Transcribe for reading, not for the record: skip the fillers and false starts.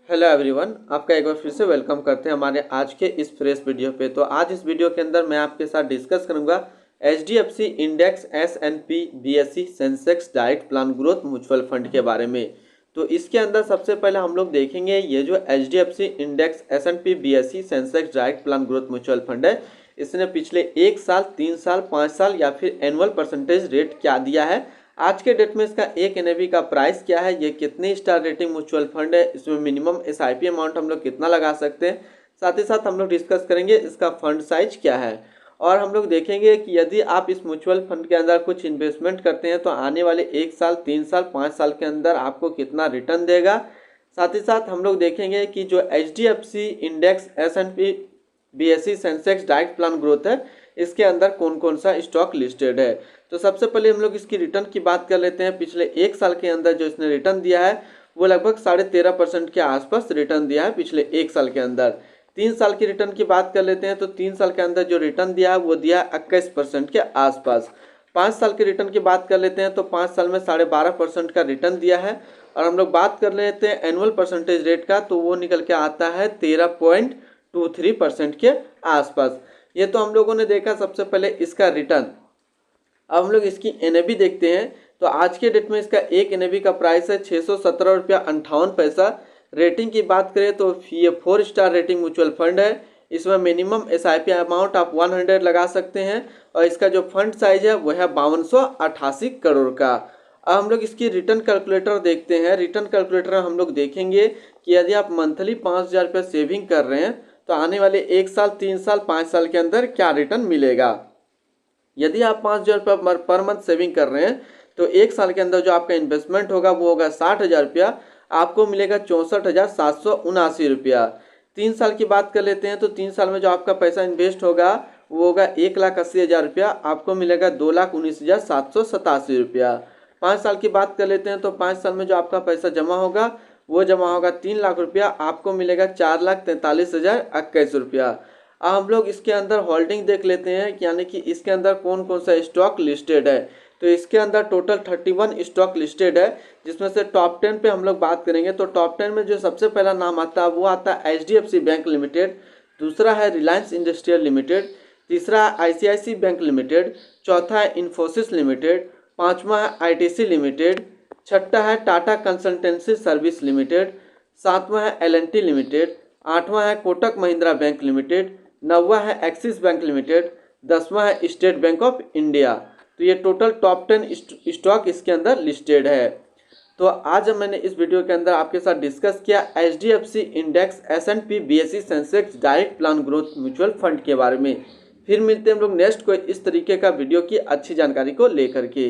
Hello everyone, आपका एक बार फिर से वेलकम करते हैं हमारे आज के इस फ्रेश वीडियो पे। तो आज इस वीडियो के अंदर मैं आपके साथ डिस्कस करूंगा HDFC index S&P BSE Sensex direct plan growth mutual fund के बारे में। तो इसके अंदर सबसे पहले हम लोग देखेंगे ये जो HDFC index S&P BSE Sensex direct plan growth mutual fund है, इसने पिछले 1 साल, 3 साल, 5 साल या फिर एनुअल परसेंटेज रेट क्या दिया है, आज के डेट में इसका एक एनएवी का प्राइस क्या है, ये कितनी स्टार रेटिंग म्यूचुअल फंड है, इसमें मिनिमम एसआईपी अमाउंट हम लोग कितना लगा सकते हैं, साथ ही साथ हम लोग डिस्कस करेंगे इसका फंड साइज क्या है। और हम लोग देखेंगे कि यदि आप इस म्यूचुअल फंड के अंदर कुछ इन्वेस्टमेंट करते हैं तो आने वाले 1 साल, 3 साल, 5 साल के अंदर आपको कितना रिटर्न देगा। साथ ही साथ हम लोग देखेंगे कि जो HDFC index S&P BSE Sensex direct plan growth है, इसके अंदर कौन कौन सा स्टॉक लिस्टेड है। तो सबसे पहले हम लोग इसकी रिटर्न की बात कर लेते हैं। पिछले 1 साल के अंदर जो इसने रिटर्न दिया है वो लगभग 13.5% के आसपास रिटर्न दिया है पिछले 1 साल के अंदर। 3 साल की रिटर्न की बात कर लेते हैं तो 3 साल के अंदर जो रिटर्न दिया है वो दिया 21% के आसपास। 5 साल की रिटर्न की बात कर लेते हैं तो 5 साल में 12.5% का रिटर्न दिया है। और हम लोग बात कर लेते हैं एनुअल परसेंटेज रेट का, तो वो निकल के आता है 13.23% के आसपास। ये तो हम लोगों ने देखा सबसे पहले इसका रिटर्न। अब हम लोग इसकी एनएवी देखते हैं। तो आज के डेट में इसका एक एनएवी का प्राइस है 617 रुपया 58 पैसा। रेटिंग की बात करें तो ये 4 स्टार रेटिंग म्यूचुअल फंड है। इसमें मिनिमम एसआईपी अमाउंट आप 100 लगा सकते हैं और इसका जो फंड साइज है वो है 5288 करोड़ का। अब हम लोग इसकी रिटर्न कैलकुलेटर देखते हैं। रिटर्न कैलकुलेटर हम लोग देखेंगे कि यदि आप मंथली 5000 रुपये सेविंग कर रहे हैं तो आने वाले 1 साल, 3 साल, 5 साल के अंदर क्या रिटर्न मिलेगा। यदि आप 5000 रुपये पर मंथ सेविंग कर रहे हैं तो 1 साल के अंदर जो आपका इन्वेस्टमेंट होगा वो होगा 60,000 रुपया, आपको मिलेगा 64,779 रुपया। 3 साल की बात कर लेते हैं तो 3 साल में जो आपका पैसा इन्वेस्ट होगा वो होगा 1,80,000 रुपया, आपको मिलेगा 2,19,787 रुपया। 5 साल की बात कर लेते हैं तो 5 साल में जो आपका पैसा जमा होगा वो जमा होगा 3 लाख रुपया, आपको मिलेगा 4,43,021 रुपया। अब हम लोग इसके अंदर होल्डिंग देख लेते हैं, यानी कि इसके अंदर कौन कौन सा स्टॉक लिस्टेड है। तो इसके अंदर टोटल 31 स्टॉक लिस्टेड है, जिसमें से टॉप 10 पे हम लोग बात करेंगे। तो टॉप 10 में जो सबसे पहला नाम आता है वो आता है एचडीएफसी बैंक लिमिटेड, दूसरा है रिलायंस इंडस्ट्रियल लिमिटेड, तीसरा है आईसीआईसी बैंक लिमिटेड, चौथा है इन्फोसिस लिमिटेड, पाँचवा है आईटीसी लिमिटेड, छठा है टाटा कंसल्टेंसी सर्विस लिमिटेड, सातवां है एलएनटी लिमिटेड, आठवां है कोटक महिंद्रा बैंक लिमिटेड, नौवां है एक्सिस बैंक लिमिटेड, 10वां है स्टेट बैंक ऑफ इंडिया। तो ये टोटल टॉप 10 स्टॉक इसके अंदर लिस्टेड है। तो आज मैंने इस वीडियो के अंदर आपके साथ डिस्कस किया HDFC index S&P BSE Sensex direct plan growth mutual fund के बारे में। फिर मिलते हैं हम लोग नेक्स्ट कोई इस तरीके का वीडियो की अच्छी जानकारी को लेकर के।